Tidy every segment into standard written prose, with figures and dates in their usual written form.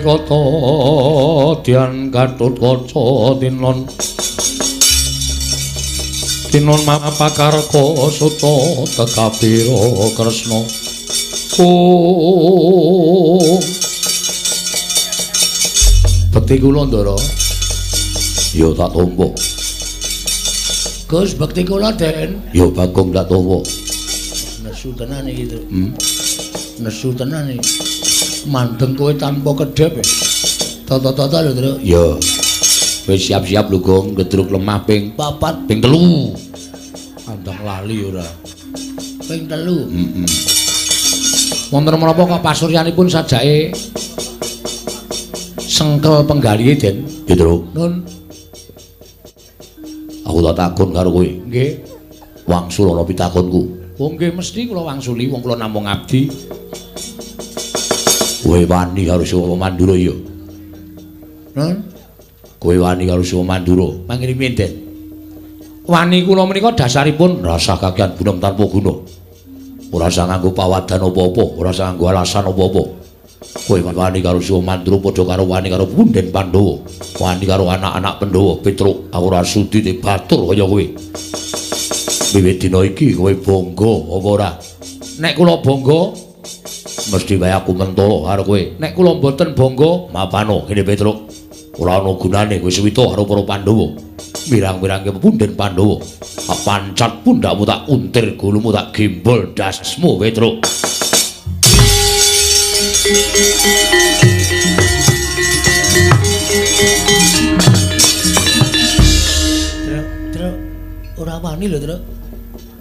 kata dian Gatotkaca tinon mapakarka suta tekapira Kresna bekti kula Ndara ya tak tampa Gus bekti kula Den ya Bagong tak tampa nesu tenan iki nesu tenan iki mandeng kowe tanpa kedhep tata-tata lho Tru ya wis siap-siap lho Gong gedruk lemah ping 4 ping 3 andang lali ora ping 3 wonten menapa kok pasuryanipun sajake sengkel penggalihe Den ya Tru nun aku tak takon karo kowe nggih wangsul ana pitakonku oh nggih mesti kula wangsuli wong kula namung abdi kowe wani karo Siwa Mandura ya nun kowe wani karo Siwa Mandura mangkene piye wani kula menika dasaripun rasa kagian gunem tanpa guna ora usah nganggo pawadan apa-apa ora usah nganggo alasan apa-apa kowe wani karo Siwa Mandura padha karo wani karo Punden Pandhawa wani karo anak-anak Pandhawa Petruk aku ora sudi batur kaya kowe wiwit dina iki kowe bangga apa ora nek kula bangga mesti wae aku mentolo karo kowe nek kula mboten bangga mapano kene Petruk ora ana gunane kowe suwita karo para Pandhawa mirang-mirangke Punden Pandhawa pancat pundakmu tak untir gulumu tak gembol dasmu Petruk Truk ora wani lho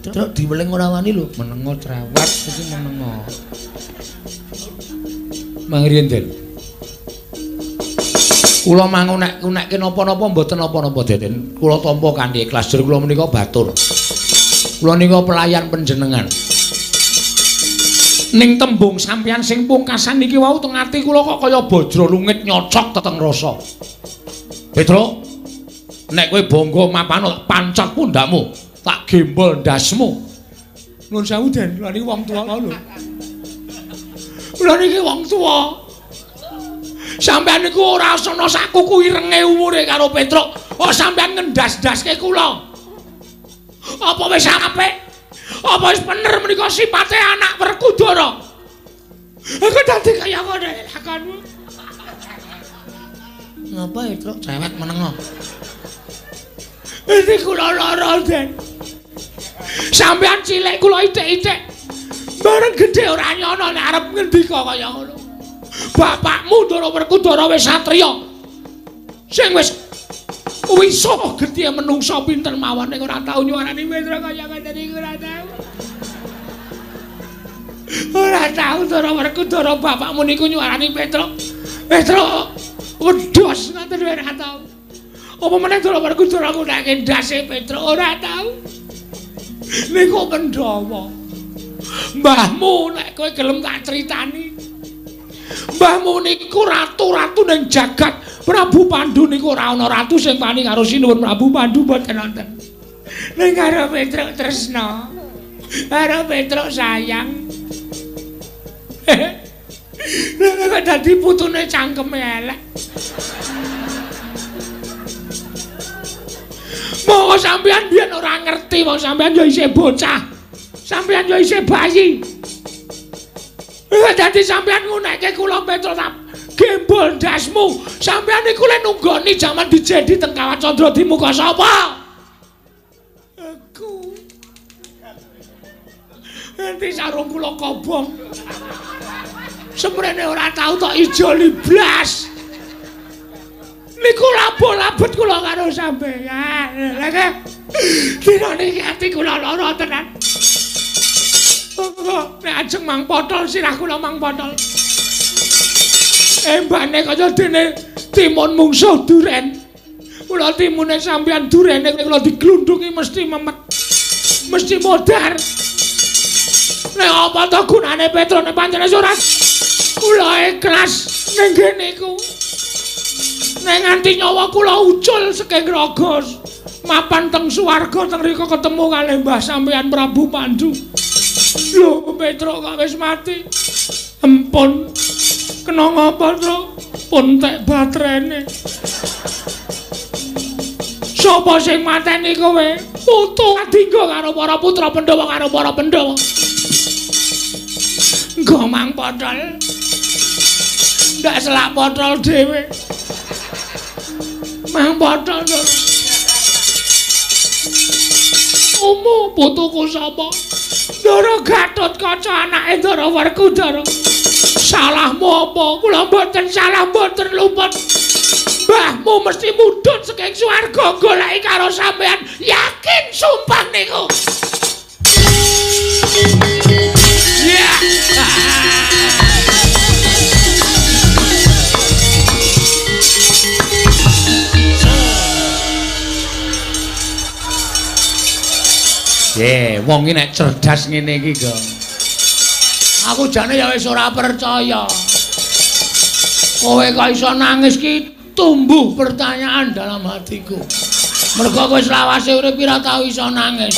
Truk diweling ora wani lho menengo cerewet iki menengo mangriyen Den kula mangunek-unekke napa-napa mboten napa-napa Den kula tampa kanthi ikhlas jur kula menika batur kula nika pelayan panjenengan ning tembung sampeyan sing pungkasan niki wau teng ati kula kok kaya bajra lungit nyocok teteng rasa Petruk nek kowe bangga mapano pancat pundakmu tak gembol ndasmu nuwun sewu Den kula niki wong tuwa lho kula niki wong tuwa sampeyan niku ora asana sak kuku irenge umure karo Petruk kok sampeyan ngendas-ndaske kula apa wis apik apa wis bener menika sipate anak Werkudara aku dadi kaya ngene lakonmu ngapa Petruk cewek menengo iki kula lara Den sampeyan cilik kula itik-itik bareng gedhe ora nyono nek arep ngendika kaya ngono bapakmu Ndara Werkudara wis satriya sing wis wisa gedhe menungsa pinten mawon ning ora tau nyuarani Petruk kaya ngene iki ora tau Ndara Werkudara bapakmu niku nyuarani Petruk wedhos ngoten ora tau apa meneh Ndara Werkudara nggunakake ndase Petruk ora tau niku Pandhawa mbahmu nek kowe gelem tak critani mbahmu niku ratu-ratu ning jagat Prabu Pandhu niku ora ana ratu sing wani karo sinuwun Prabu Pandhu mboten wonten ning karo Petruk tresna karo Petruk sayang nek dadi putune cangkeme elek monggo sampeyan biyen ora ngerti wong sampeyan ya isih bocah sampeyan ya isih bayi dadi sampeyan ngunekke kula Petruk tak gembol ndasmu sampeyan niku le nunggoni jaman dijedi teng Kawat Candra di muka sapa aku enti sarung kula kobong semrene ora tau tok ijo liblas niku labet kula karo sampeyan lha dina niki ati kula lara tenan nek ajeng mang potol sirah kula mang potol embane kaya dene timun mungsuh duren kula timune sampeyan durene kula diglundhungi mesti memet mesti modar nek apa to gunane Petruk nek pancen ora kula ikhlas ning kene iku nek nganti nyawa kula ucul saking raga mapan teng swarga teng rika ketemu kalih Mbah sampeyan Prabu Pandhu lho Petruk kok wis mati ampun kena ngapa Truk Entek baterene. Sapa sing mateni kowe? Putu adinggo karo para putra Pandhawa karo para Pandhawa. Gomang potol. Ndak selak potol dhewe. Mang potol. Putuku sapa? Ndara Gatotkaca anake Ndara Werkudara. Salahmu apa? Kula mboten salah, mboten luput. Mbahmu mesti mudhun saking swarga goleki karo sampean. Yakin sumpah niku. Ya. Wong iki nek cerdas ngene iki, Gong. Aku jane ya wis ora percaya. Kowe kok iso nangis ki tumbuh pertanyaan dalam hatiku. Mergo kowe selawase urip ora tau iso nangis.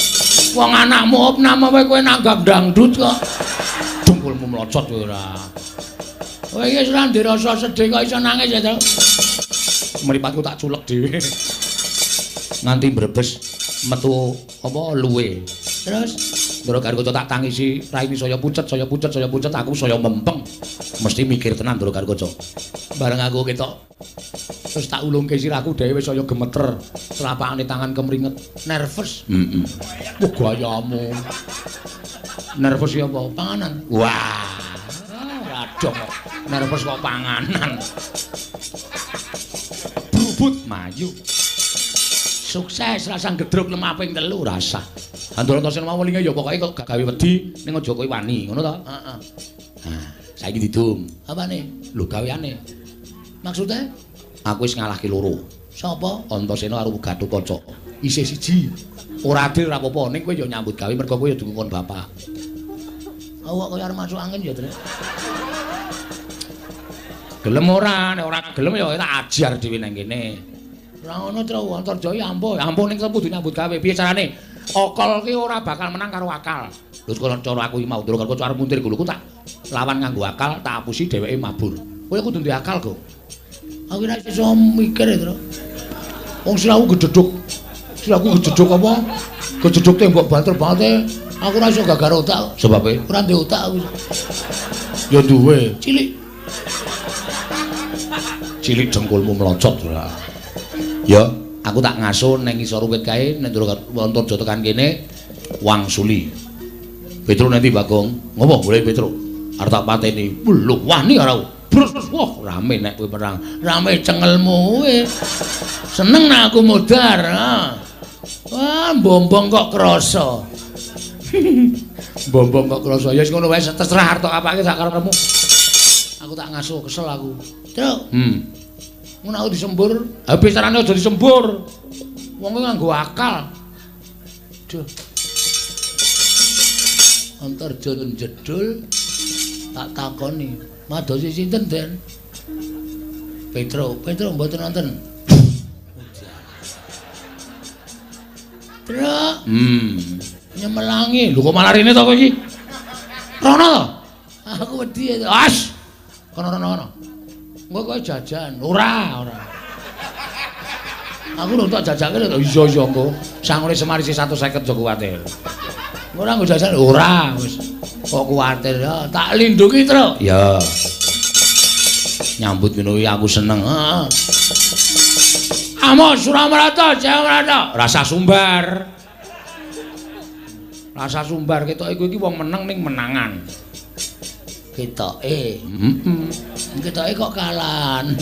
Wong anakmu opname kowe nanggap dangdut kok. Dungkulmu mlocot kowe ora. Kowe iki wis ora ndirasa sedih kok iso nangis ya, to. Mripatku tak culek dhewe. Nganti mbrebes metu apa luwe. Terus Ndara Gargoco tak tangisi raine saya pucet aku saya mempeng. Mesti mikir tenan Ndara Gargoco. Bareng aku ketok terus tak ulungke sirahku dhewe saya gemeter, telapakane tangan kemringet, nervous. Wah gayamu. Nervous ya apa? Panganan. Wah. Radong. Nervous kok panganan. Brubut maju. Sukses rasang gedruk lemah ping 3 rasa. Andara Antasena mau welinge ya pokoke kok gak gawe wedi ning aja kowe wani, ngono to? Heeh. Nah, saiki didum. Apane? Lho gaweane. Maksude? Aku wis ngalahke loro. Sapa? Antasena karo Gatotkaca. Isih siji. Ora adil ora apa-apa, ning kowe ya nyambut gawe mergo kowe ya dikongkon bapak. Awak koyo arep masuk angin ya, Tru. Gelem ora, nek ora gelem ya tak ajar dhewe nang kene. Ora ngono, Tru. Antarjaya ampuh ning kudu nyambut gawe. Piye carane? Okol ki ora bakal menang karo akal. Lho cara aku iki mau Ndara Gargoco arep muntir ku tak lawan nganggo akal, tak apusi dheweke mabur. Kowe kudu duwe akal, Go. Aku ora iso mikir, Tru. Wong silahku gedhedhuk. Silahku gedhedhuk apa? Gedhedhuk tembok banter-banter. Aku ora iso gagar otak. Sebabe ora duwe otak aku. Ya duwe, cilik. Cilik dengkulmu melocot ora. Ya, aku tak ngasuh nang ngisor wit kae nek Ndara Antarja tekan kene wangsuli. Petro nanti Bagong. Ngopo boleh Petro? Arep tak pateni. Lho, wani karo. Wah, rame nek kowe perang. Rame cengelmu kowe. Seneng nek aku modar. Wah, bombong kok krasa. Bombong kok krasa. Ya wis ngono wae terserah arep apake sak karepmu. Aku tak ngasuh kesel aku. Truk. Ngono aku disembur. Habis carane aja disembur. Wong nganggo akal. Duh. Antarja jedul tak takoni, madosi sinten, Den? Petro mboten wonten. Truk. Nyemelangi. Lho kok malah rene to kowe iki? Rono to? Aku wedi. As. Kono. Engko kowe jajan. Ora. Aku lho tak jajake lho. Iya engko. Sangune Semar isih 150 aja kuwatir. Ora nggo jajan ora wis. Kok kuwatir ya, tak lindungi, Tru. Ya. Nyambut ngono iki aku seneng. Heeh. Amos Suramarata, Jayamrata. Rasa sumbar ketok iku iki wong meneng ning menangan. Ketoke. Ketoke kok kalahan.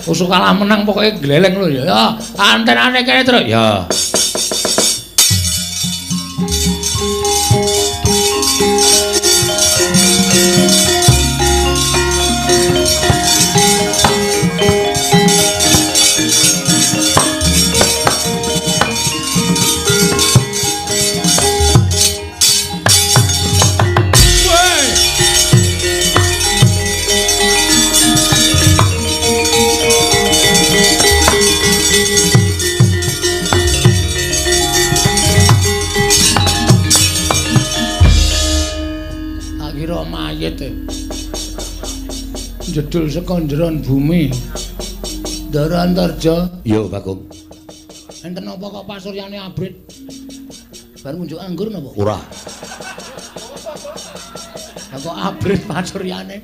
Usuk kalah menang pokoke gleleng lho ya. Ya, antenane kene, Tru. Ya. jedul saka njeron bumi. Ndara Antarja. Yo, Bagong. Enten apa kok pasuryane abrit? Bar munjuk anggur napa? Ora. Kok abrit pasuryane?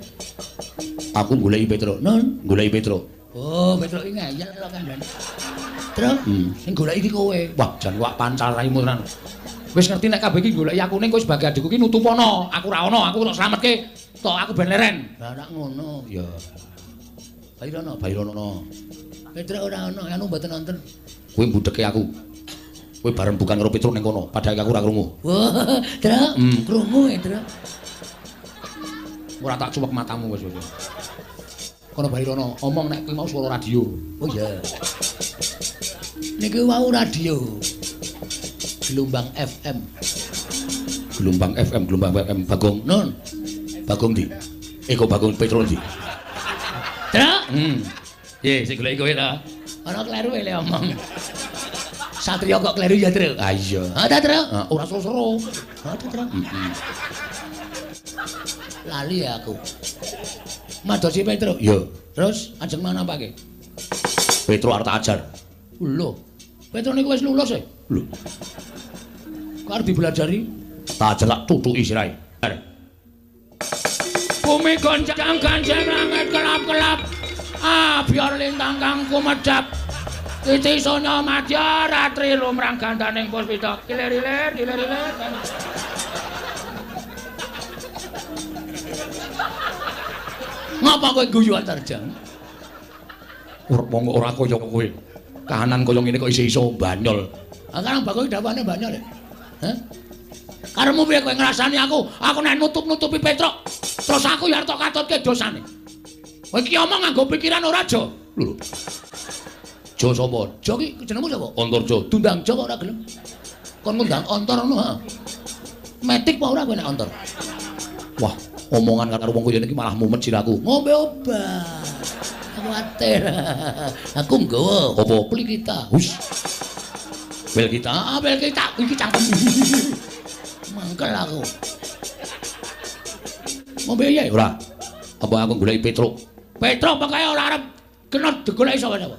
Aku goleki Petro. Non, goleki Petro. Oh, Petro iki ngayal karo kandhane. Terus, sing goleki iki kowe. Wah, jan wak pancal raimu tenan. Wis ngerti nek kabeh iki goleki aku ning kowe sebagai adikku iki nutupono. Aku ra ono, aku tak slametke. Tok aku ben leren. Lah nek ngono, Ya. Bairono. Petro ora ono, anu mboten wonten. Kowe mbudheke aku. Kowe bareng bukan karo Petro ning kono, padahal aku ora krungu. Wah, Tru, krungu Tru. Ora tak cuwek matamu wis. Kono Bairono, omong nek kowe mau swara radio. Oh iya. Niku wau radio. Gelombang FM. Gelombang FM Bagong. Nun. Bagong ndi? Kok Bagong Petro ndi? Tru. Ye, sing goleki kowe ta? Ana kleru le omong. Satria kok kleru ya, Tru? Ah iya. Ta, Tru? Ora soro-soro. Ta, Tru. Lali ya aku. Madosi Petro. Yo. Terus ajeng mana pake? Petro arep tak ajar. Lho. Petro niku wis lulus e. Lho. Kok arep dibelajari? Tak ajar tak tutuki sirahe. Bumi goncang ganjeng langit kelap-kelap. Biar lintang kang kumedhap. Titi sonya madya ratri lumrang gandaning puspita. Kilir-ilir. Ngapa kowe guyu Antarja? Ora kaya kowe. Kahanan kaya ngene kok iso banyol. Sekarang Bagong dawane banyol. Hah? Karemu piye kowe ngrasani aku? Aku nek nutup-nutupi Petro, terus aku ya arep katutke dosane. Kowe iki omong nganggo pikiran ora, Jo? Lho. Jo sapa? Jo ki jenengmu sapa? Antarja. Tundang Jo kok ora gelem. Kon ngundang Ontor ngono, ha. Metik apa ora kowe nek Ontor? Wah, omongan karo wong kaya iki malah mumet siraku. Ngombe obat. Kuwatir. Aku nggawa Apa? peli kita. Hus. Bel kita. Bel kita iki cangkem. Mangkel aku. Ngombe ya Ora. Apa aku goleki Petro? Petro pokoke ora arep kena digoleki sapa-sapa.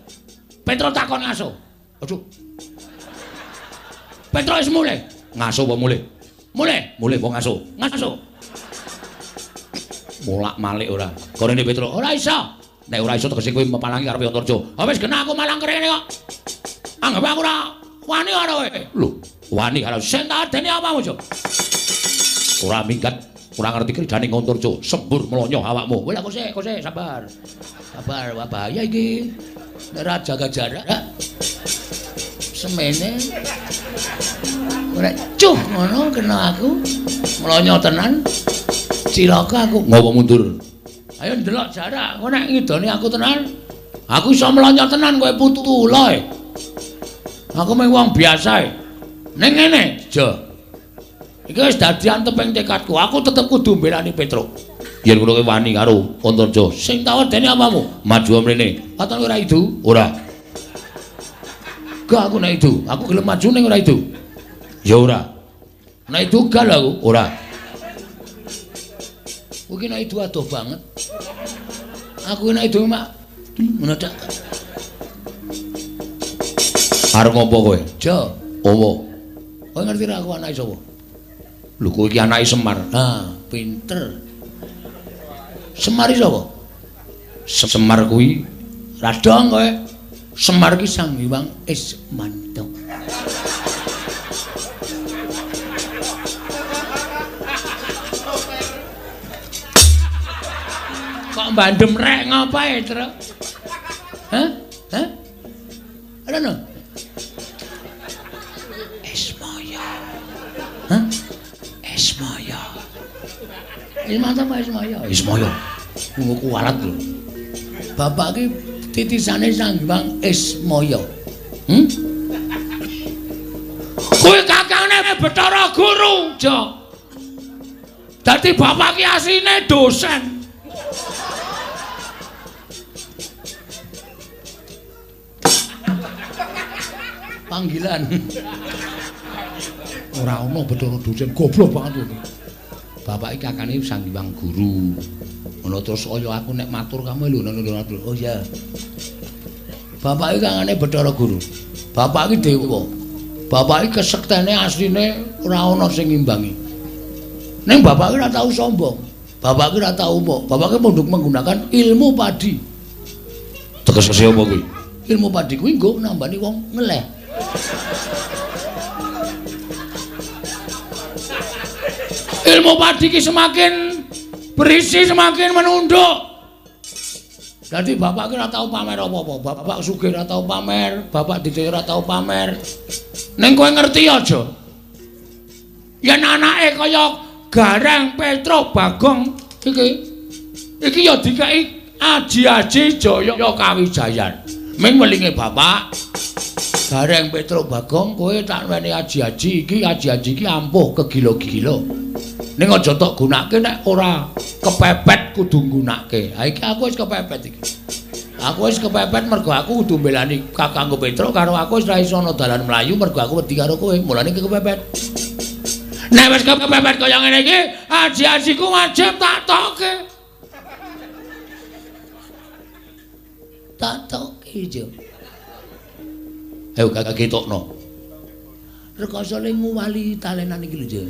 Petro takon ngaso. Aduh. Petro wis mulih. Ngaso apa mulih? Mulih Wong ngaso. ngaso. Molak-malik ora. Korene Petro. Ora iso. Nek ora iso tegese kowe mepalangi karepe Antarja. Wis kena aku malang kene kok. Anggap aku ora wani karo kowe. Lho, wani karo Sing tak adeni apa Jo? ora minggat, ora ngerti kridane Antarja, sembur melonyo awakmu. Wis aku sik, sabar. Sabar, wah bahaya iki. Nek ora jaga jarak. Semene. Ora cuh ngono kena aku. Melonyo tenan. Cilaka aku. Ngopo mundur? Ayo ndelok jarak. Kowe nek ngidoni aku tenan, aku iso melonyo tenan kowe putula e. Aku mung wong biasa e. Ning ngene, Jo. Iki wis dadi anteping tekadku. Aku tetep kudu mbelani Petro. Yen ngono kowe wani karo Antarja. Sing tak wedeni apamu? Maju mrene. Katon ora idu? Ora. Gak aku nek idu. Aku gelem maju ning ora idu. Ya ora. Nek idu gal aku. Ora. Kuwi nek idu adoh banget. Aku nek idu mak menedak. Arep ngopo kowe? Jo, Apa? kowe ngerti ra aku anake sapa? Lho kowe iki anake Semar. Nah, pinter. Semar iki sapa? Semar kuwi Radong kowe. Semar ki Sang Hyang Ismanto. Kok bandem rek ngapae, Tru? Hah? Ada no? Ismaya. Hah? Ismaya. Ismaya apa Ismaya? Ismaya. Ngono kualat lho. Bapak ki titisane Sang Hyang Ismaya. Kowe kakane Bathara Guru, Jo. Dadi bapak ki asline dosen. Panggilan. Ora ono Bathara dosen, goblok banget iki. Bapak iki kakane Sang Hyang Guru. Ngono ngono terus kaya aku nek matur kamu lho ngono. Oh iya. Bapak iki kangane Bathara Guru. Bapak iki dewa. Bapak iki kesektene asline ora ana sing ngimbangi. Ning bapak iki ora tau sombong. Bapak iki ora tau umuk. Bapak iki mondok menggunakan ilmu padi. Tegese apa kuwi? Ilmu padi kuwi nggo nambani wong ngeleh. Ilmu padi ki semakin berisi semakin menunduk. Dadi bapak ki ora tau pamer apa-apa. Bapak sugih ora tau pamer, bapak dicek ora tau pamer. Ning kowe ngerti aja. Yen anake kaya Gareng Petro Bagong iki ya dikai aji-aji Jaya Kawijayan. Ming welinge bapak Gareng Petro Bagong kowe tak weni aji-aji iki ampuh kegilo-gilo. Ning aja tok gunake nek ora kepepet kudu nggunake. Ha iki aku wis kepepet iki. Aku wis kepepet mergo aku kudu mbelani Kakangku Petro karo aku wis ra iso ana dalan mlayu mergo aku wedi karo kowe. Mulane kepepet. Nek wis kepepet kaya ngene iki, aji-ajiku wajib tak tokke. Tak tokke jo. Ayo kakak ketokno. Rekoso lemu wali talenan iki lho, Jo.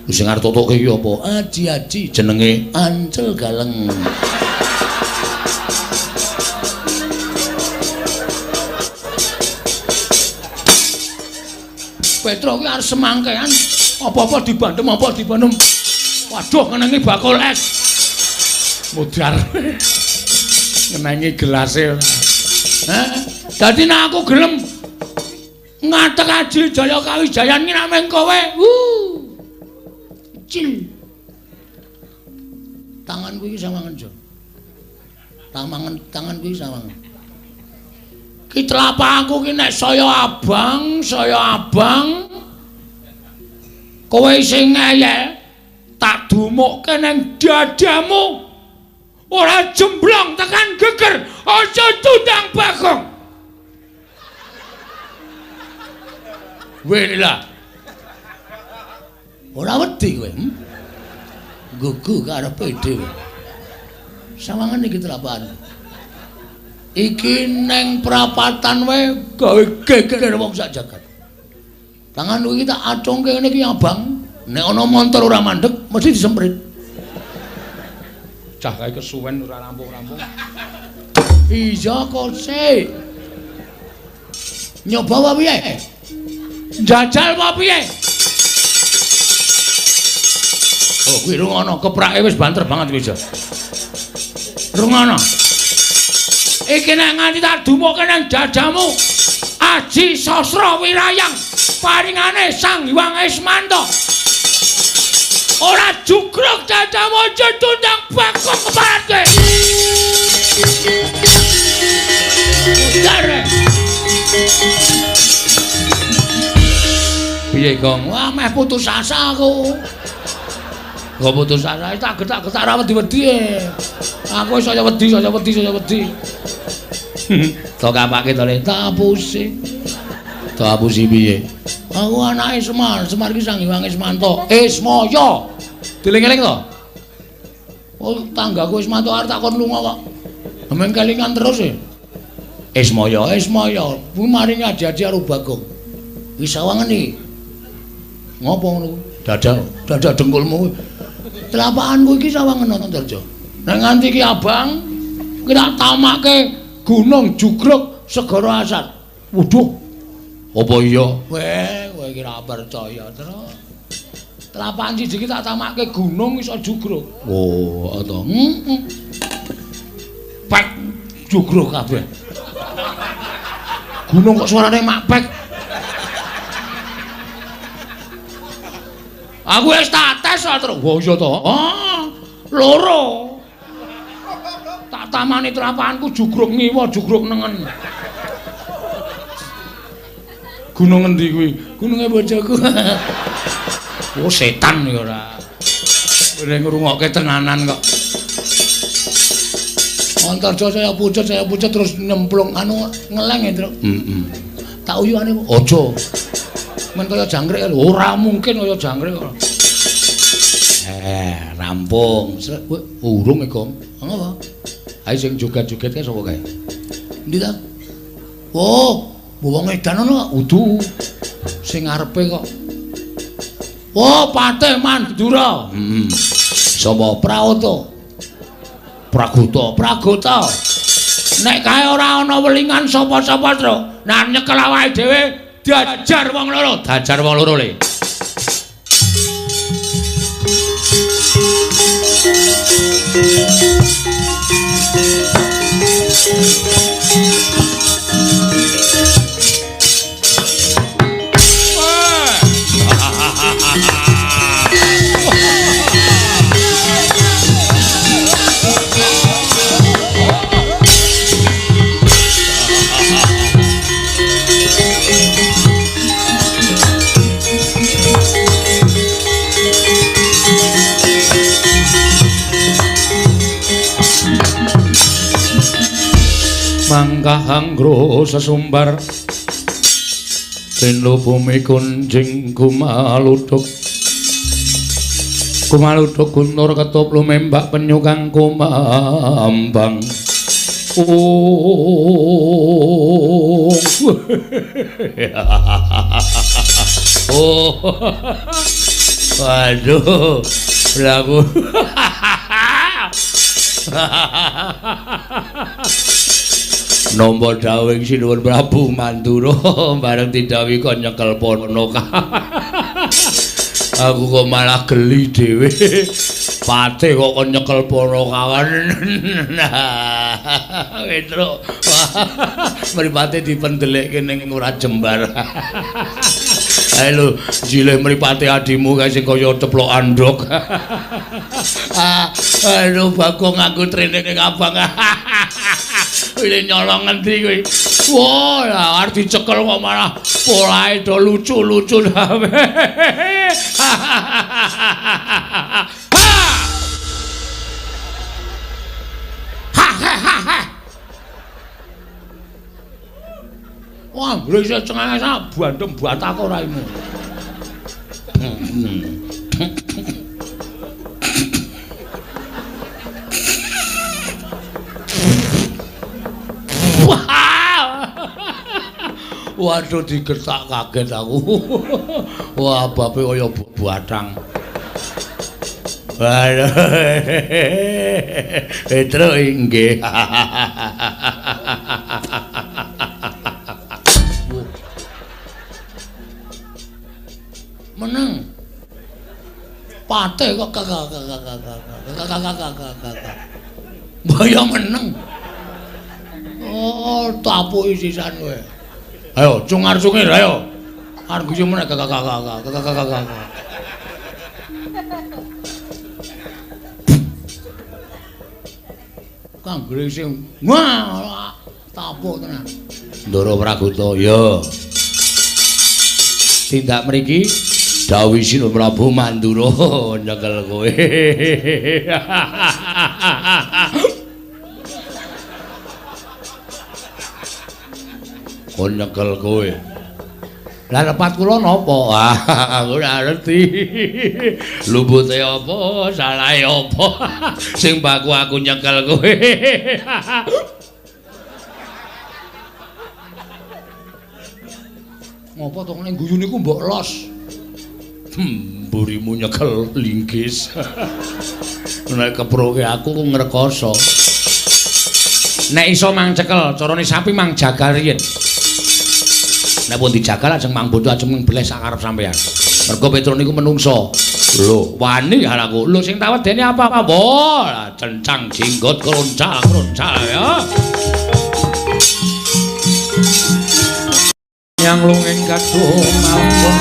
Sing arep totokke iki apa? Aji-aji jenenge Ancel Galeng. Petro ki arep semangkean, apa-apa dibandem, apa dibandem. Waduh, ngenengi bakul es. Mudar. Ngenengi gelase. Dadi nek aku gelem ngatek aji Jaya Kawijayan ki namung kowe. Cil. Tanganku iki sawangan, Jo. Tanganku iki sawangan. Ki tlapakku ki nek saya abang, kowe sing ngeyel tak dumukke ning dadamu. Ora jemblong tekan geger, aja tundang Bagong. Wela. Ora wedi kowe. Gugu karepe dhewe. Sawangan iki telapan. Iki neng prapatan wae gawe geger wong sak jagat. Tanganku iki tak acungke ngene iki abang. Nek ana montor ora mandeg mesti disemprit. Cah kae kesuwen ora rampung-rampung. Iya kok sik. Nyoba apa piye? Jajal apa piye? Oh, kuwi rungono, keprake wis banter banget kuwi, Jo. Rungono. Iki nek nganti tak dumukke nang dadamu, Aji Sastra Wirayang paringane Sang Hyang Ismanta. Ora jugruk dadamu aja tundang Bagong keparake. Udare. Piye, Gong? Wah, meh putus asa aku. Kok putus asa tak getak-getak ra wedi-wedi. Aku saya wedi. Tok kapake to le tapusi. Tapusi piye? Aku anake Semar ki Sang Hyang Ismanta. Ismaya. Dieling-eling to? Oh, tanggaku Ismanta arep takon lunga kok. Ameng kelingan terus e. Ismaya. Kuwi maring aji-aji karo Bagong. Wis sawangen iki. Ngopo ngono? Dadak dengkulmu. Telapakanku iki sawangen nang Antarja. Nek nganti ki abang, ki tak tamake Gunung Jugruk Segara Asat. Waduh. Apa iya? Weh, kowe iki ora percaya terus. Telapakan siji ki tak tamake gunung iso jugruk. Oh, to. Pek jugruk kabeh. Gunung kok suarane makpek. Aku wis tak tes terus. Oh iya to. Loro. Tak tamani telapakanku jugruk ngiwa, jugruk nengen. Gunung endi kuwi? Gununge bojoku. Oh setan ya ora. Ora ngrungokke tenanan kok. Antarja saya pucet terus nyemplung anu ngeleng ya, Tru. Tak uyuane aja. Men kaya jangkrik ora mungkin kaya jangkrik kok. Rampung. Urung e, Gong. Ngopo? Ayo sing joget-joget kae sapa kae? Endi ta? Oh, wong edan ana udu. Sing ngarepe kok. Oh, Patih Mandura. Sapa Praoto? Pragota. Nek kae ora ana welingan sapa-sapa, Tru. Nah nyekel awake dhewe dajar wong loro. Dajar wong loro le. Mangkahangro sesumbar Tendo bumi kunjing kumaluduk gunur ketup lumembak penyukang kumambang waduh lagu Nombo dawing sinuwun Prabu Mandura bareng didhawuhi kon nyekel Ponaka. Aku kok malah geli dhewe. Patih kok kon nyekel Ponaka. Petro. Mripate dipendelekke ning ora jembar. Ayo lho, jilih mripate adimu kae sing kaya ceplok andhok. Aduh, Bagong aku trene ning abang. Ini nyolong ngendi kuwi. Wah, arep dicekel kok malah polahe do lucu-lucu. Wah, gresik cengenge sak bandem batak ora imu. Waduh digetak kaget aku. Wah, bape kaya batang. Waduh. Petro inggih. Meneng. Patih kok Mbaya meneng. Oh, tapuki sisan kowe. Ayo, cungar-cungir, ayo. Arep guyu meneh Kang Gresing. Wah, tapuk tenan. Ndara Pragota, ya. Tindak mriki dawuh Sinuwun Prabu Mandura nyekel kowe. Kon nyekel kowe. Lah lepat kula napa? Aku ora ngerti. Lumbute apa, salahe apa? Sing baku aku nyekel kowe. Ngopo to ning guyu niku mbok los? Mburimu nyekel linggis. Nek keproke aku ngrekoso. Nek iso mang cekel, carane sapi mang jagal riyen. Nek pun dijagal ajeng mang bodo ajeng mbleh sak arep sampean. Mergo Petro niku menungso. Lho, wani aku. Lho sing tawedene apa? Bola cencang jinggot kroncal ya. Yang lungeng kadung mampun.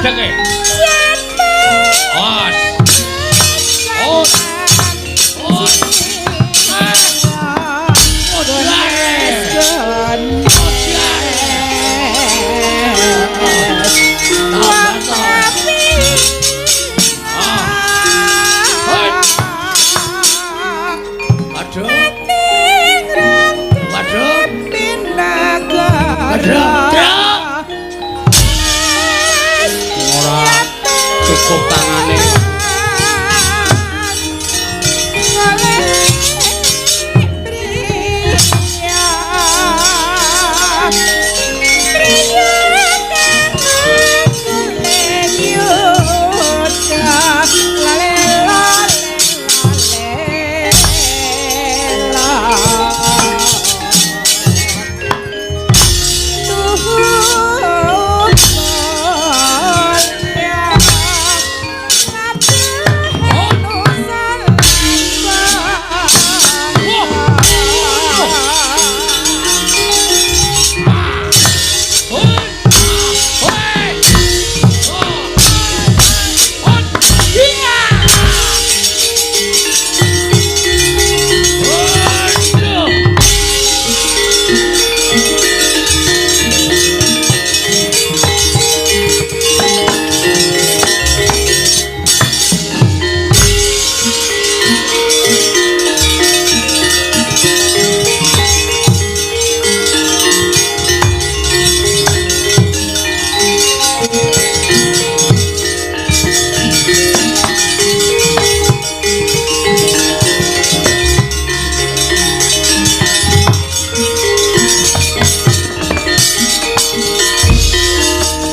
gedheke. Os. Os. Os. Cukup tangane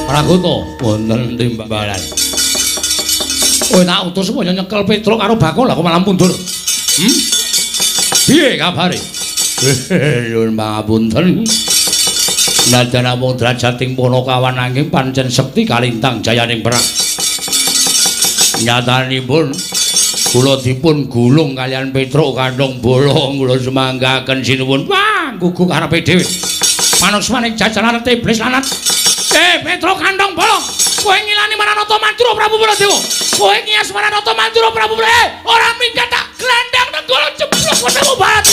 Pragoto wonten timbalan. Kowe tak utus supaya nyekel Petruk karo Bakul lah kok malah mundur. Piye kabare? Nuwun pangapunten. Najan namung drajating Punakawan nanging pancen sekti kalintang jayaning perang. Nyatanipun kula dipun gulung kalian Petruk kandhong bolong kula semanggaken sinuwun gugu karepe dhewe. Manusmaning jajaran iblis lanat. Petruk kandhong bolong. Kowe ngilani Maranata Mandura Prabu Baladewa. Kowe ngias Maranata Mandura Prabu Baladewa. Ora minggat tak glendang nenggala jeblok wetemu barat.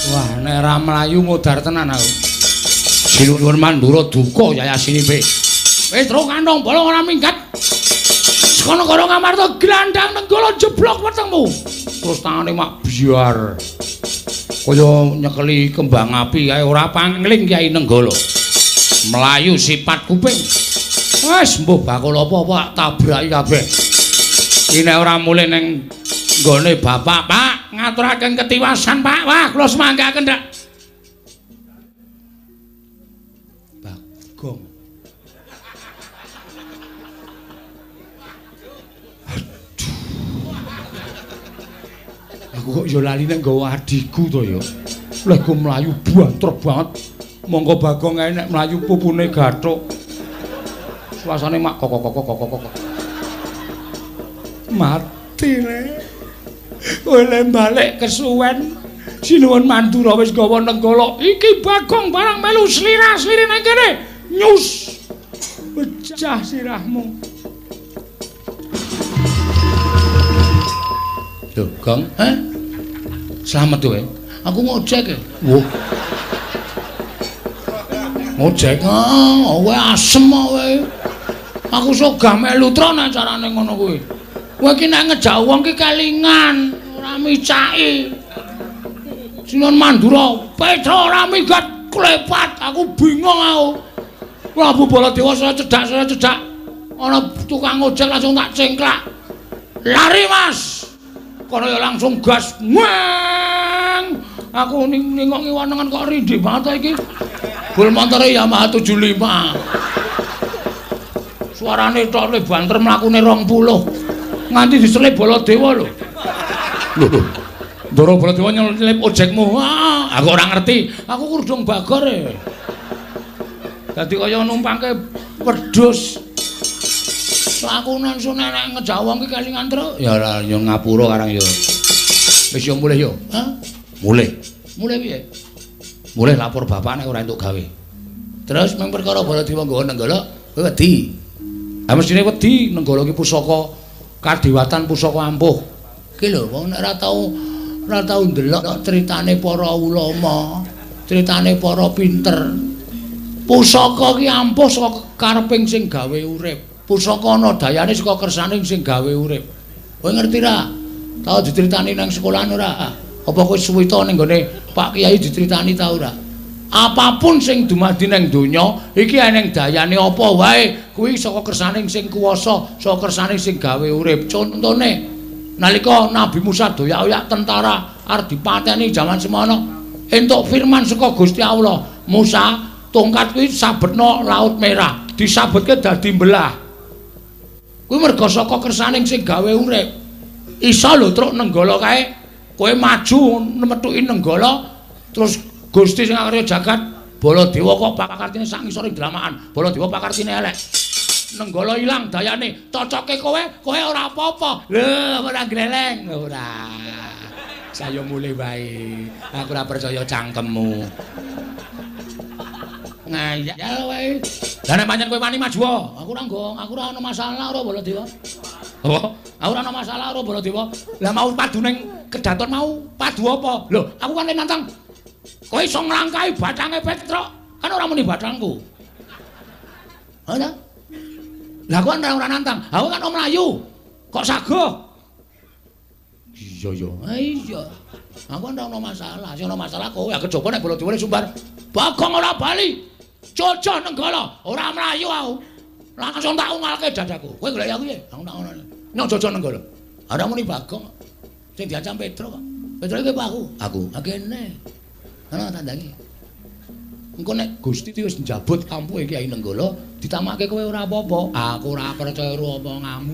Wah, nek ra mlayu modar tenan aku. Sinuwun Mandura duka yayasinipe. Petruk kandhong bolong ora minggat. Sekono karo Ngamarta glandang nenggala jeblok wetengmu. Terus tangane mak biar. Kaya nyekeli kembang api kae ora pangling Kyai Nenggala. Melayu sipat kuping. Wes mbuh bakul apa-apa tabraki kabeh. Iki nek ora mulih ning nggone bapak, Pak, ngaturaken ketiwasan, Pak. Wah, kula semanggaken ndak. Bagong. Aduh. Aku kok ya lali nek nggawa adikku to ya. Lek ku mlayu banter banget. Monggo Bagong ae nek mlayu pupune gathuk. Suasane mak kok. Mati nek. Oleh balik kesuwen Sinuwun Mandura wis gawa nenggala iki Bagong barang melu slira-sliri nang kene nyus pecah sirahmu. Lho, Gong, selamat kowe. Aku ngojek. Woh. Ngojek, kowe asem kowe. Aku sok gah melu tro nek carane ngono kuwi. Kowe iki nek ngejak wong ki kelingan, ora micaki. Sinuwun Mandura, Petruk ora minggat klepat, aku bingung aku. Prabu Baladewa saya cedak. Ana tukang ojek langsung tak cengklak. Lari, Mas. Kono ya langsung gas. Weng. Aku ningok ngiwanengan kok rindhik banget iki. Bul montore Yamaha 75. Suarane tok le banter mlakune 20. Nganti diselip Baladewa lho. Lho. Ndara Baladewa nyelip ojekmu. Aku ora ngerti. Aku kurdung bagor e. Dadi kaya numpangke wedhus. Aku nang nek ngejawang ki kelingan truk. Ya ora yo ngapura karang yo. Wis yo mulih yo. Hah? Mulih. Mulih piye? Mulih lapor bapak nek ora entuk gawe. Terus mung perkara Baladewa nggawa Nenggala, kowe wedi. Ha mestine wedi Nenggala ki pusaka kadiwatan pusaka ampuh. Ki lho wong nek ora tau ndelok critane para ulama, critane para pinter. Pusaka ki ampuh saka kareping sing gawe urip. Pusaka ana dayane saka kersaning sing gawe urip. Kowe ngerti ra? Tau dicritani nang sekolahan ora? Apa kowe suwita ning gone Pak Kiai dicritani ta ora? Apapun sing dumadi nang donya iki eneng dayane apa wae kuwi saka kersaning sing kuwasa, saka kersaning sing gawe urip. Contone nalika Nabi Musa doyak-oyak tentara arep dipateni jaman semono entuk firman saka Gusti Allah, Musa, tongkat kuwi sabetno Laut Merah, disabetke dadi mbelah. Kuwi merga saka kersaning sing gawe urip. Isa lho truk Nenggala kae, kowe maju metuki Nenggala terus Gusti sing ngarya jagat Baladewa kok pakartine sak ngisoring dramaan. Baladewa pakartine elek. Nenggala ilang dayane, cocoke kowe ora apa-apa. Lho, ora gleleng, ora. Saya mulih wae. Aku ora percaya cangkemmu. Ngayal wae. Lah nek pancen kowe wani maju, aku ora ana masalah ora Baladewa. Apa? Aku ora ana masalah ora Baladewa. Lah mau padu ning kedaton mau padu apa? Lho, aku kan nantang. Kowe iso nglangkai bathange Petruk, kan ora muni bathangku. Ana? Lah kok ora nantang. Aku kan om Melayu. Kok sago? Iya ya. Iya. Aku ora ana masalah. Sing ana masalah kowe ya kejaba nek Baladewa sumbar. Bagong ora bali. Jojo Nenggala, ora Melayu aku. Langsung tak ungalke dadaku. Kowe golek aku piye? Aku tak ngono. Nyok Jojo Nenggala. Ora muni Bagong. Sing diancam Petruk kok. Petruk iki aku. Aku. Akene. Ana tandangi. Engko nek Gusti wis njabut kampuhe Kyai Nenggala, ditamake kowe ora apa-apa. Aku ora percaya omonganmu.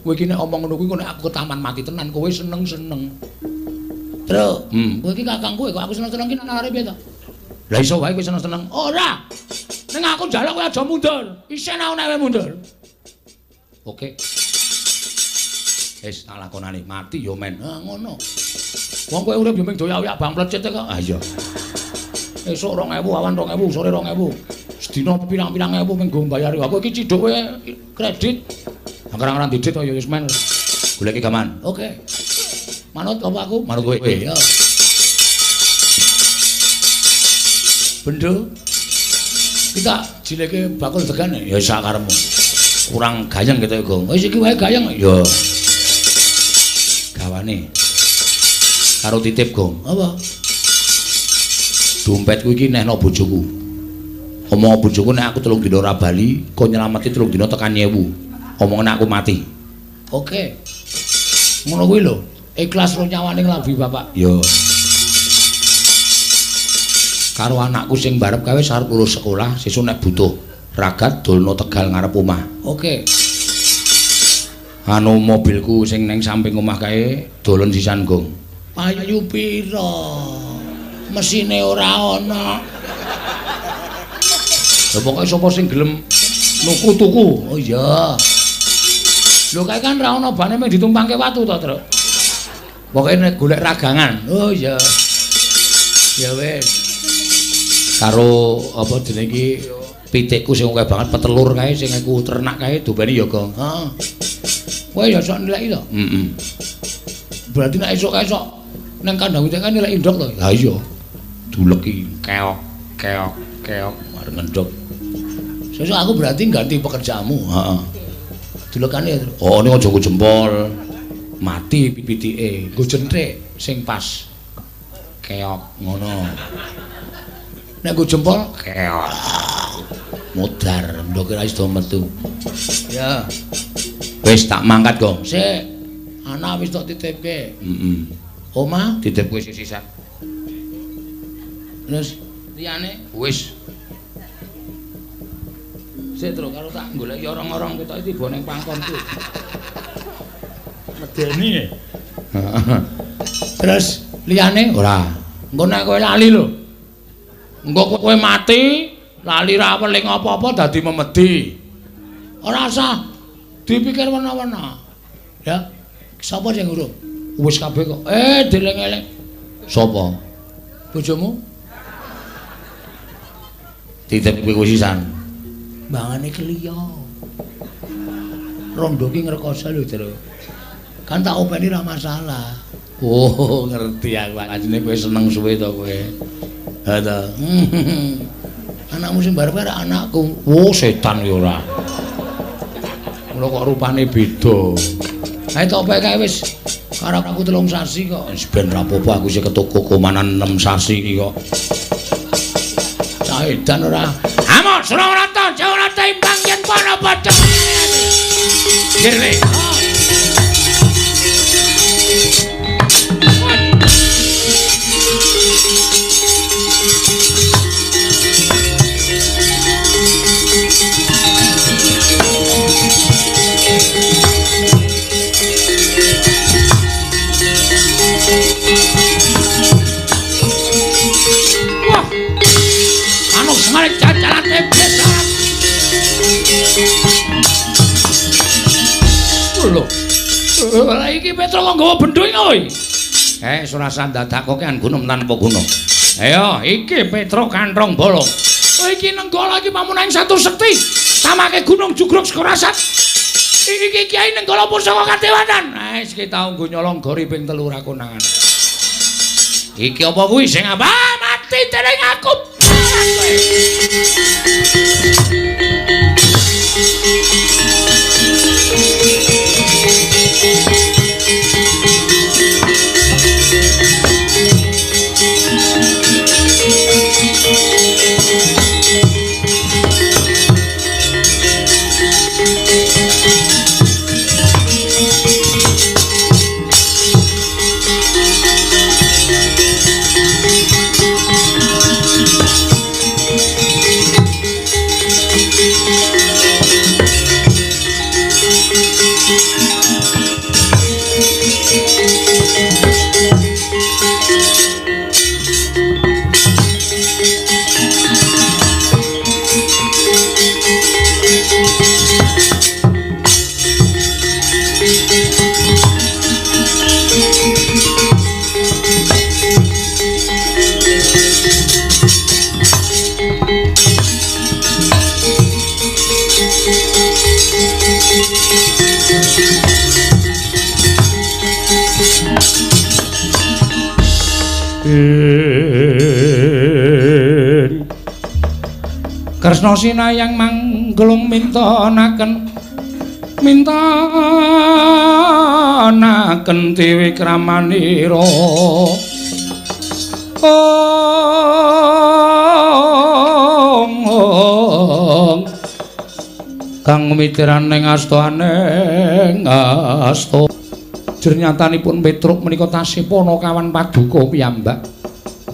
Kowe iki nek omong ngono kuwi nek aku ketaman mati tenan, kowe seneng-seneng. Truk, kowe iki kakangku kok aku seneng-seneng ki nang arep piye to? Lah iso wae kowe seneng-seneng. Ora. Ning aku njaluk kowe aja mundur. Isin aku nek mundur. Oke. Wis tak lakonane, mati yo men. Ha ngono. Wong kowe urip yo mung doyak-oyak bang plecet kok. Ah iya. Esuk 2000, awan 2000, sore 2000. Sedina pirang-pirang ewu mung go mbayari. Aku iki ciduk kowe kredit. Angkara-angkara didit kok ya wis men. Goleki gaman. Oke. Manut apa aku? Manut kowe. Ya. Bendo. Kita jileke bakul degan ya sak karepmu. Kurang gayeng gitu ya, Gong. Wis iki wae gayeng. Ya. Gawane. Karo titip, Gong. Apa? Dompetku iki nehno bojoku. Omong bojoku nek aku 3 dina ora bali, kok nyelameti 3 dina tekan 1000. Omongane aku mati. Oke. Ngono kuwi lho. Ikhlas ro nyawaning labi Bapak. Yo. Karo anakku sing barep kae wis arep lulus sekolah, sesuk nek butuh ragat dolno Tegal ngarep omah. Oke. Anu mobilku sing ning samping omah kae dolen sisan, Gong. Payu pira? Mesine ora ana. Lah pokoke sapa sing gelem nuku tuku. Oh iya. Lho kae kan ra ana bane mung ditumpangke watu to, Truk. Pokoke nek golek ragangan. Oh iya. Ya wis. Karo apa jenenge iki pitikku sing akeh banget petelur kae sing aku ternak kae dobane ya, Gong. Heeh. Kowe ya sok nilai to? Heeh. Berarti nek esuk-esuk nang kandang wit kan nilai ndok to? Ha iya. Duleki keok arep ngendok. Sesuk aku berarti ganti pekerjaanmu. Heeh. Dulekane oh ning aja nggo jempol. Mati pipitike. Nggo jenthik sing pas. Keok ngono. Nek nggo jempol keok. Modar ndok ora iso metu. Ya. Wis tak mangkat, Gong. Sik. Anak wis tak titipke. Heeh. Oma titip kowe sisisan. Terus liyane wis Sik Tru karo tak goleki orang-orang ketok tiba ning pangkonku. Medeni. Terus liyane ora. Engko nek kowe lali lho. Engko kowe mati, lali ra weling apa-apa dadi memedi. Ora usah dipikir wena-wena. Ya. Sapa sing urung? Wis kabeh kok. Deleng-eleng. Sapa? Bojomu? Titip kowe sisan. Mbangane kliya. Rondo ki ngrekoso lho, Tru. Kan tak openi ra masalah. Oh, ngerti aku. Ajine kowe seneng suwe to kowe. Ha to. Anakmu sing barep karo anakku. Oh, setan ya ora. Mula kok rupane beda. Ae tak opek kae wis. Karo aku 3 sasi kok. Wis ben rapopo aku sing ketoko komanan 6 sasi iki kok. Cah edan ora. Amo Surawarta, Jawata imbang yen para padha. Dirwe. Wah. Anu semarek jalan desa. Lho. Lah iki Petro kok nggawa bendho iki kowe. Surasan dadak kok kan gunung tanpa gunung. Ayo, iki Petro Kanthong Bolong. Iki Nenggala iki pamunaning satu sekti. Samake gunung jugruk Skorasat. Iki Kiai Nenggala Pusaka Kadewanan. Wis ki tau nggo nyolong gori ping 3 ra konangan. Iki apa kuwi sing apa? Mati dening aku. Kresna sinayang manggelung mintanaken dewi kramanira kang mitiraning astaneng asta jernyatanipun Petruk menika tasih pana kawan paduka piyambak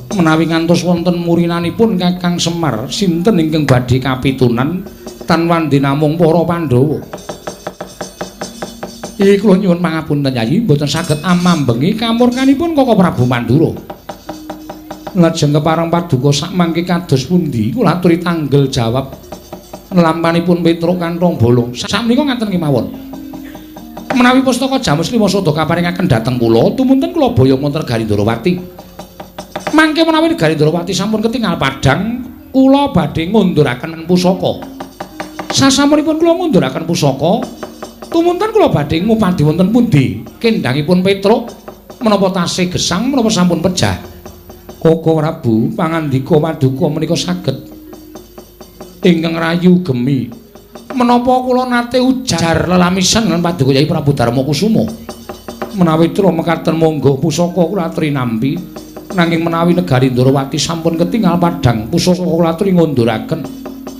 menawi ngantos wonten murinanipun Kakang Semar sinten ingkang badhe kapitunan tan wandi namung para Pandhawa. Iki kula nyuwun pangapunten Yayi mboten saged amambengi kamurkanipun Koko Prabu Mandura. Lajeng kepareng paduka sak mangke kados pundi kula aturi tanggel jawab lampanipun Petruk Kanthong Bolong. Sakmenika ngaten kemawon. Menawi pustaka Jamus Lima Sada kaparingaken dhateng kula tumunten kula boyong wonten Garindrawati. Mangke menawi Garindrawati sampun ketingal padhang, kula badhe ngunduraken pusaka. Sasampunipun kula ngunduraken pusaka, tumunten kula badhe ngupadi wonten pundi kendhangipun Petruk menapa tasih gesang menapa sampun pejah. Koko Prabu pangandika paduka menika saged ingkang rayu gemi. Menapa kula nate ujar lelamisan lan paduka Yai Prabu Darmakusuma. Menawi tra mekaten monggo pusaka kula aturi nampi. Nanging menawi Garindrawati sampun ketingal padhang pusaka kula aturi ngunduraken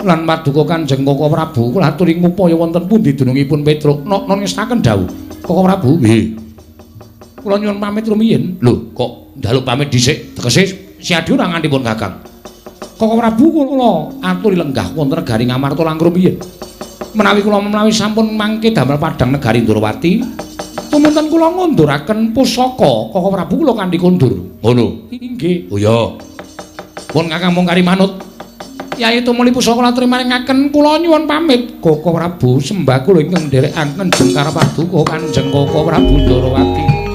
lan paduka Kanjeng Koko Prabu kula aturi ngupaya wonten pundi dunungipun Petruk non ngestaken dawuh Koko Prabu nggih kula nyuwun pamit rumiyin lho kok njaluk pamit dhisik tegese si Adi ora ngantipun Kakang Koko Prabu kula aturi lenggah wonten negari Ngamarta langkung rumiyin. Menawi kula menawi sampun mangke damel padhang negari Ndrawati, tumunten kula ngunduraken pusaka Koko Prabu kula kanthi kondur. Ngono. Inggih. Oh ya. Pun Kakang mung kari manut. Yai tumuli pusaka kula trimaringaken kula nyuwun pamit. Koko Prabu sembah kula ingkang nderekaken Jengkar Paduka Kanjeng Koko Prabu Ndrawati.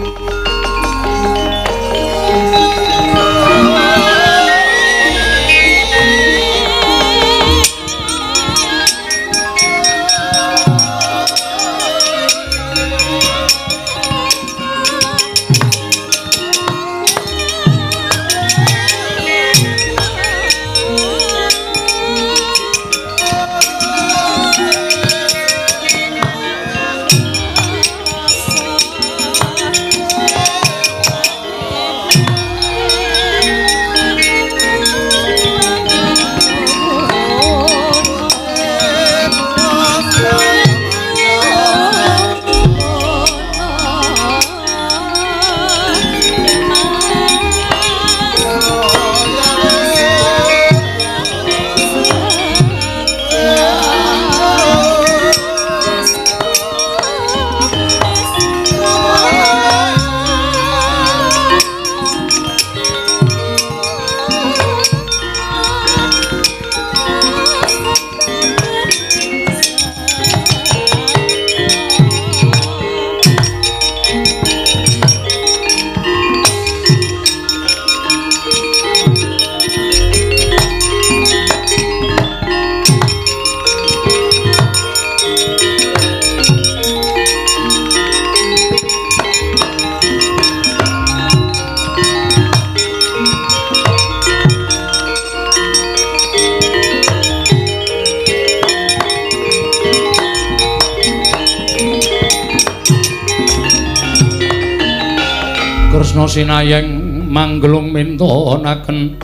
Kresna sinayeng manggelung mintonaken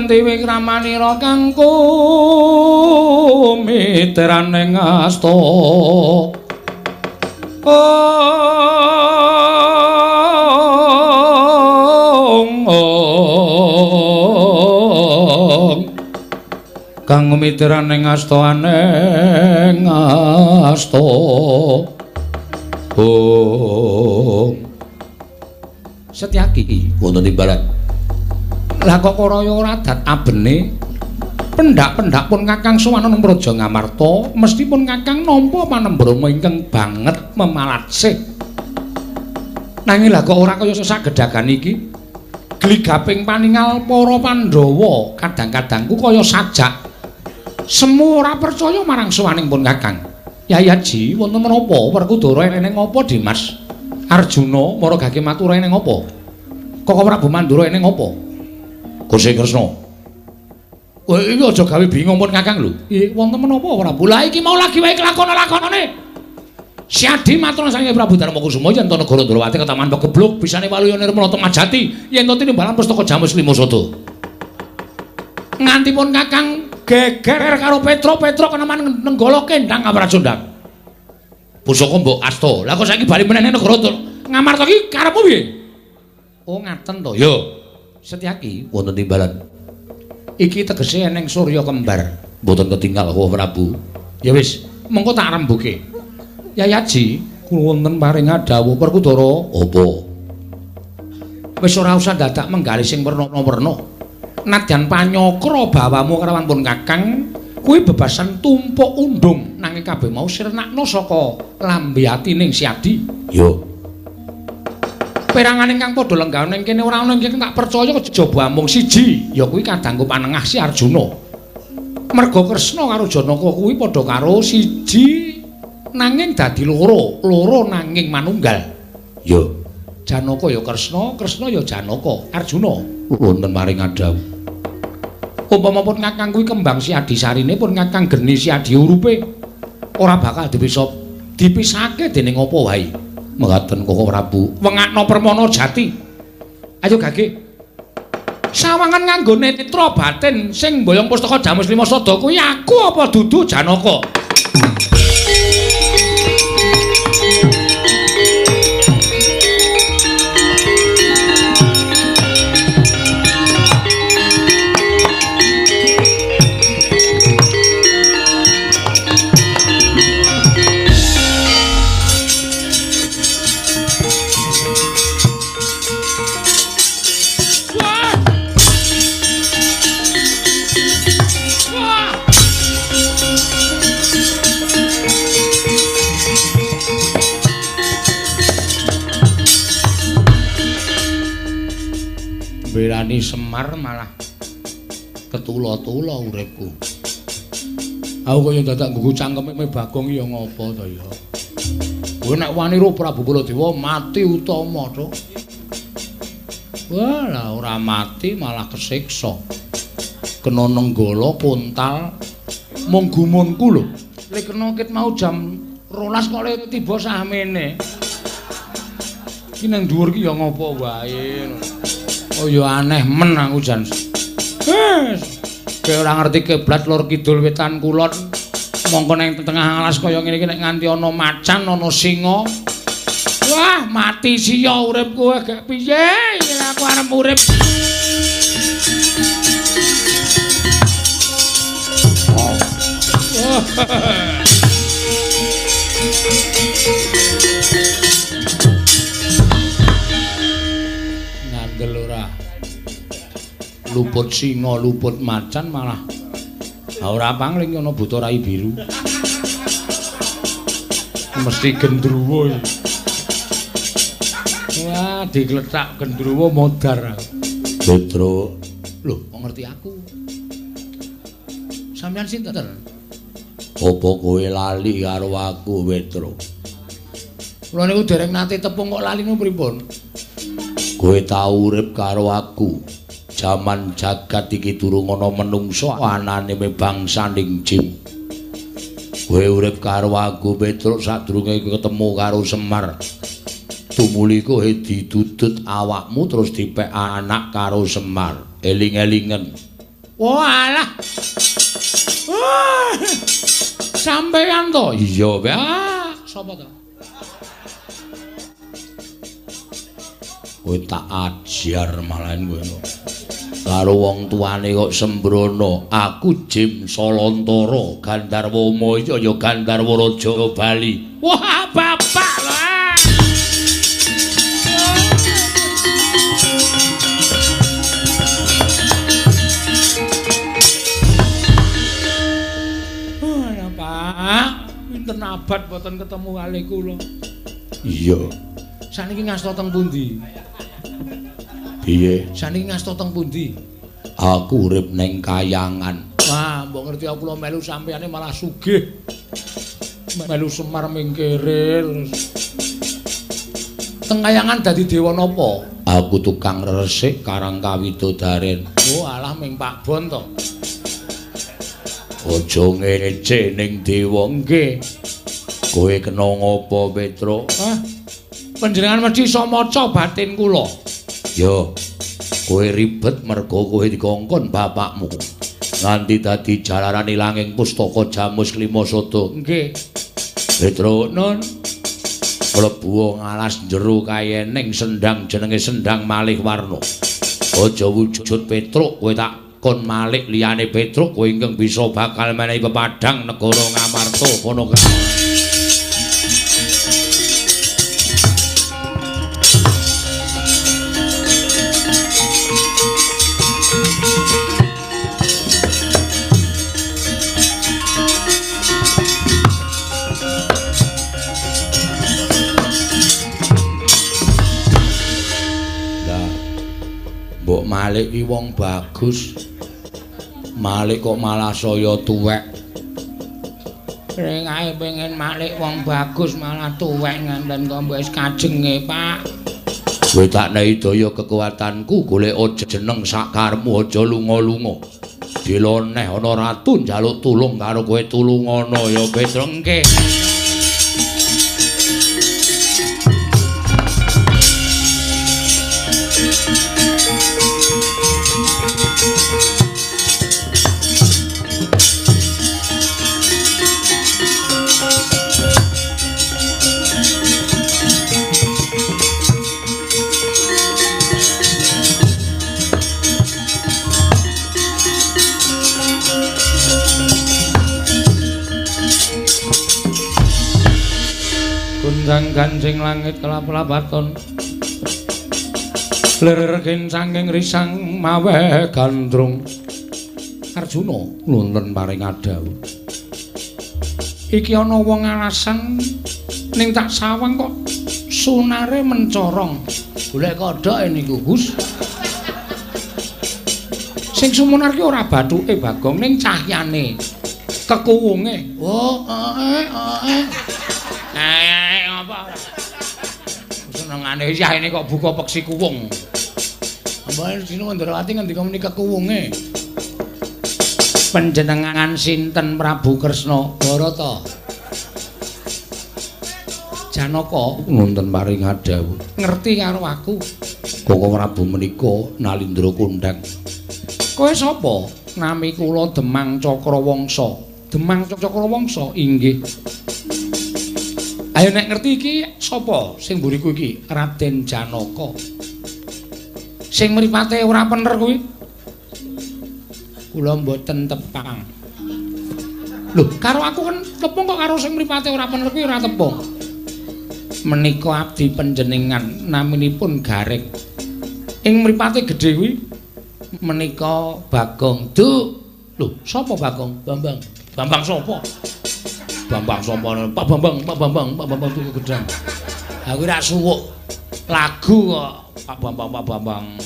tiwi kramanira kanggo miteraning asta kanggo miteraning asta aneng asta Setyaki wonten timbalan. Lah kok raya ora dat abene pendak-pendak pun Kakang Suwanana Praja Ngamarta mestipun Kakang nampa panembrama ingkang banget memalatsih. Nanging lah kok ora kaya sagedhagan iki. Gligaping paningal para Pandhawa kadang-kadangku kaya sajak. Semu ora percaya marang suwaning pun Kakang. Yayaji wonten menapa Werkudara eneng apa Dimas? Arjuna maragake matur eneng apa? Koko Prabu Mandura eneng apa? Gusti Kresna. Wah, iki aja gawe bingung pun Kakang lho. Nggih, wonten menapa Prabu? Lah iki mau lagi wae kelakon-lakonane. Siadi matur saking Prabu Darmakusuma yen to negara Ndrawati ketaman pegebluk bisane waluyane Nirmala Temajati yen to tinimbalan pustaka Jamus Lima Sada. Nganti pun Kakang geger karo Petra keneman nenggala kendang Kaprajondang. Pusaka mbok asta. Lah kok saiki bali meneh negara Ngamarta iki karepmu piye? Oh ngaten to. Ya. Setyaki wonten timbalan. Iki tegese eneng Surya kembar. Mboten ketinggal kok Prabu. Ya wis, mengko tak rembuke. Yayaji, kula wonten paring dawuh Werkudara. Apa? Wis ora usah dadak menggali sing werna-werna. Nadyan panyokra bawamu karawan pun Kakang, kuwi bebasan tumpuk undung nanging kabeh mau sirnakna saka lambe atining Siadi. Yo. Perangan ingkang padha lenggah ning kene ora ana ingkang tak percaya kejaba amung siji, ya kuwi kadangku panengah si Arjuna. Merga Kresna karo Janaka kuwi padha karo siji nanging dadi loro nanging manunggal. Yo. Janaka ya Kresna, Kresna ya Janaka, Arjuna wonten maring dawuh. Umpama pun Kakang kuwi kembang Siadi sarine pun Kakang geni Siadi urupe ora bakal dipisake dening apa wae. Mengaten Koko Prabu. Wengakna permana jati. Ayo Gage. Sawangan nganggo netra batin sing mboyong pustaka Jamus Lima Sada kuwi aku apa dudu Janaka? Dikandani Semar malah ketula-tula uripku. Aku kaya dadak nggugu cangkeme Bagong ya ngopo to ya. Kowe nek wani ro Prabu Baladewa mati utama to. Walah ora mati malah kesiksa. Kena nenggala kontal mung gumunku lho. Lek kena kit mau jam 12 kok lek tiba samene. Ki nang dhuwur ki ya ngopo wae. Oh ya aneh men aku jan. Kowe ora ngerti kiblat lor kidul wetan kulon. Mongko nang tengah alas kaya ngene iki nek nganti ana macan, ana singa. Wah, mati sia uripku gek piye? Aku arep urip. Ngandel ora. Luput singa, luput macan malah ora pangling ana buta rai biru. Mesti gendruwo. Wah, digletak gendruwo modar. Petro, lho, kok ngerti aku? Sampeyan sinten? apa kowe lali karo aku, Petro? Kula niku dereng nate tepung kok lali niku pripun? Kowe tau urip karo aku. Jaman jagat iki durung ana menungsa anane bangsaning jin. Kowe urip karo aku Petruk sadurunge ketemu karo Semar. Tumuli kowe didudut awakmu terus dipek anak karo Semar. Eling-elingen. Walah. Sampeyan to? Iya, sapa to? Kowe tak ajar malahan kowe. Karo wong tuane kok sembrono, aku Jim Salantara, Gandarwa Maya ya Gandarwa Raja Bali. Wah, bapak lah. Oh, Pak, pinten abad boten ketemu kalih kula. Iya. Saniki ngasta teng pundi? Piye? Saniki ngasta teng pundi? Aku urip ning Kayangan. Wah, mbok ngerti aku kula melu sampeyane malah sugih. Melu Semar mingkire terus. Teng Kayangan dadi dewa napa? Aku tukang resik Karang Kawidodaren. Oh, alah ming Pak Bon to. Aja ngece ning dewa nggih. Kowe kena ngopo, Petro? Hah? Panjenengan mesti iso maca batin kula. Yo, kowe ribet mergo kowe dikongkon bapakmu. Nganti dadi jalaran ilanging pustaka Jamus Lima Sada. Nggih. Petro, nun. Mlebu ngalas jero kayening sendang jenenge Sendang Malih Warna. Aja wujud Petruk, kowe tak kon Malik liyane Petruk kowe ingkang bisa bakal menehi pepadang negara Ngamarta kono kae. Mbok Malik ki wong bagus. Malik kok malah saya tuwek. Ring ae pengen Malik wong bagus malah tuwek nganten kok wis kajenge, Pak. Kowe tak nehi daya kekuatanku golek jeneng sakarmu aja lunga-lunga. Diloneh ana ratu njaluk tulung karo kowe tulungono ya Petro nggih. Kundang ganjing langit kelap-lapaton lergen sanging risang mawe gandrung Arjuna nuntun paring adawu. Iki ana wong alasan ning tak sawang kok sunare mencorong. Golek kodhok niku, Gus. Sing sumunar ki ora bathuke Bagong ning cahyane. Kekuwunge. Oh, apa? Senengane yahene kok buka peksi kuwung. Mbah dina Ndrawati ngendika muni kekuwunge. Panjenengan sinten Prabu Kresna? Barata. Janaka nonton paring adawu. Ngerti karo aku. Kakang Prabu menika Nalindra kondhang. Kowe sapa? Nami kula Demang Cakrawangsa. Demang Cakrawangsa inggih. Ayo nek ngerti iki sapa sing mburiku iki? Raden Janaka. Sing mripate ora bener kuwi. Kula mboten tepang. Lho, karo aku kan tepung kok karo sing mripate ora bener kuwi ora tepung. Menika abdi panjenengan naminipun Gareng. Ing mripate gedhe kuwi menika Bagong. Duk. Lho, sapa Bagong? Bambang. Bambang sapa? Bambang sapa? Pak Bambang tuku gedang. Aku ora suwuk lagu kok Pak Bambang.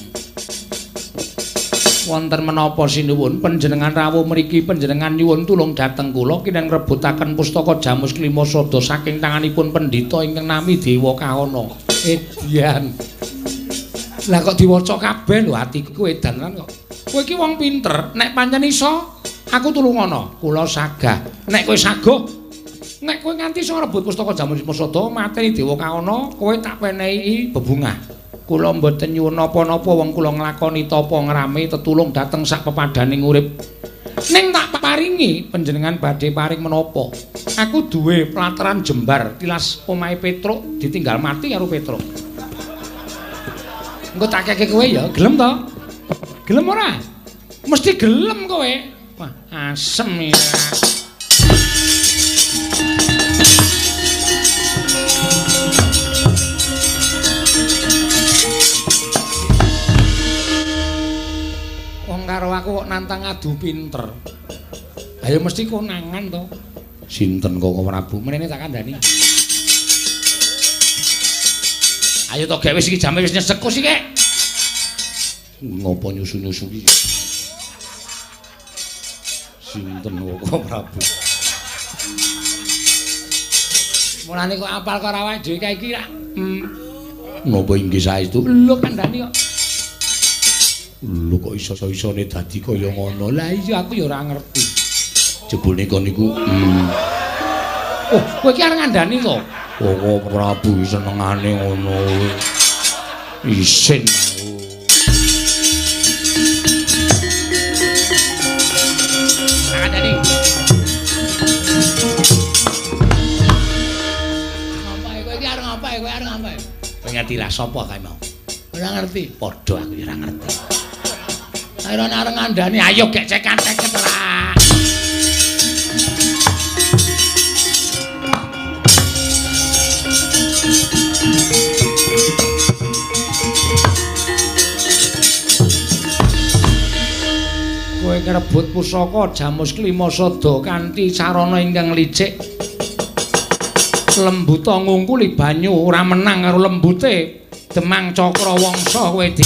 Wonten menapa sinuwun panjenengan rawuh mriki panjenengan nyuwun tulung dhateng kula kinten ngrebutaken pustaka Jamus Klima Sada saking tanganipun pendhita ingkang nami Dewa Kaana. Edian. Lah kok diwaca kabeh lho atiku edan kan kok. Kowe iki wong pinter, nek pancen iso aku tulungono, kula sagah. Nek kowe saguh, nek kowe nganti iso rebut pustaka Jamus Klima Sada mateni Dewa Kaana, kowe tak wenehi bebungah. Kula mboten nyuwun napa-napa wong kula nglakoni tapa ngrame tetulung dhateng sak pepadaning urip. Ning tak paringi panjenengan badhe paring menapa? Aku duwe plataran jembar tilas omahe Petruk ditinggal mati karo Petruk. Engko tak keke kowe ya, gelem to? Gelem ora? Mesti gelem kowe. Wah, asem ya. Karo aku kok nantang adu pinter. Ayo mesti konangan to. Sinten Kakang Prabu? Menene tak kandhani. Ayo to gek wis iki jame wis nyesek kok sik. Ngopo nyusu-nyusu iki? Sinten Kakang Prabu? Mulane kok apal karo awake dhewe kae iki ra. Napa inggih saestu? Lho kandhani kok. Lho kok iso-isone dadi kaya ngono. Lah iya aku ya ora ngerti. Jebule kon niku Oh, kowe iki arep ngandani to? Kakang Prabu senengane ngono. Isin aku. Ngandani. Ngapae kowe iki arep ngapae? Kowe arep ngapae? Kowe ngerti ra sapa kae mau? Ora ngerti. Padha aku ya ora ngerti. Ayo areng ngandani, ayo gek cekan-ceket lah. Kowe ngrebut pusaka Jamus Klima Sada kanthi sarana ingkang licik. Lembuta ngungkuli banyu ora menang karo lembute Demang Cakrawangsa kowe di.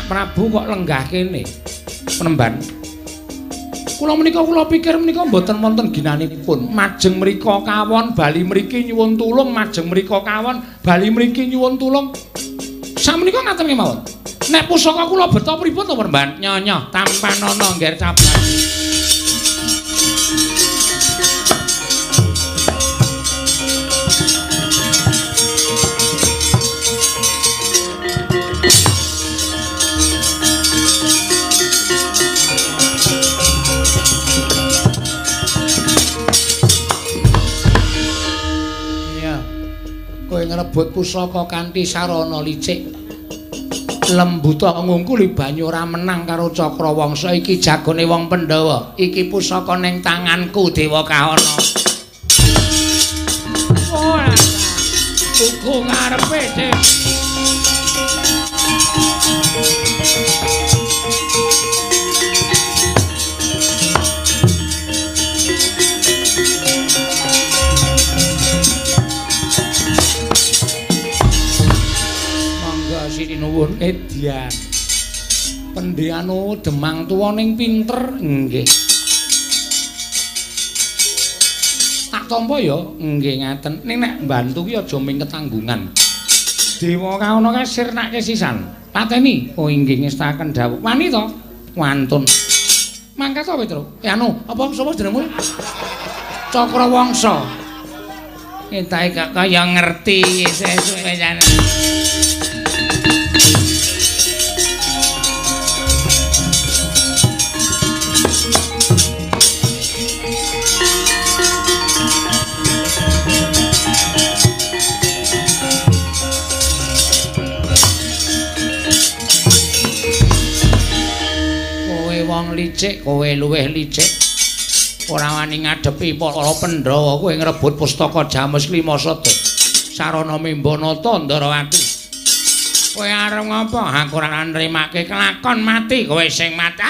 Prabu kok lenggah kene penemban. Kula menika kula pikir menika mboten wonten ginanipun. Majeng mrika kawon bali mriki nyuwun tulung, majeng mrika kawon bali mriki nyuwun tulung. Samenika ngaten mawon. Nek pusaka kula beto pripun to Penemban? Nyonya tampanana ngger cabang. Ngrebut pusaka kanthi sarana licik lembuta ngungkuli banyu ora menang karo Cakrawangsa iki jagone wong Pandhawa iki pusaka ning tanganku Dewa Kahana ora uga ngarepe nuwun Edian. Pendhean Demang tuwa ning pinter nggih. Tak tampa ya nggih ngaten. Ning nek mbantu ki aja ming ketanggungan. Dewa kaono kae sirnake sisan. Pateni. Oh inggih ngestaken dawuh. Wani to? Wantun. Mangkat to Petro? Anu, apa sapa jenengmu? Cakrawangsa. Entek gak kaya ngerti sesuk jan. Wong licik kowe luwih licik ora wani ngadepi para Pandhawa kowe ngrebut pustaka Jamus Limasada sarana Mimbanata Ndarawati kowe arep ngopo aku ora nrimake kelakon mati kowe sing mati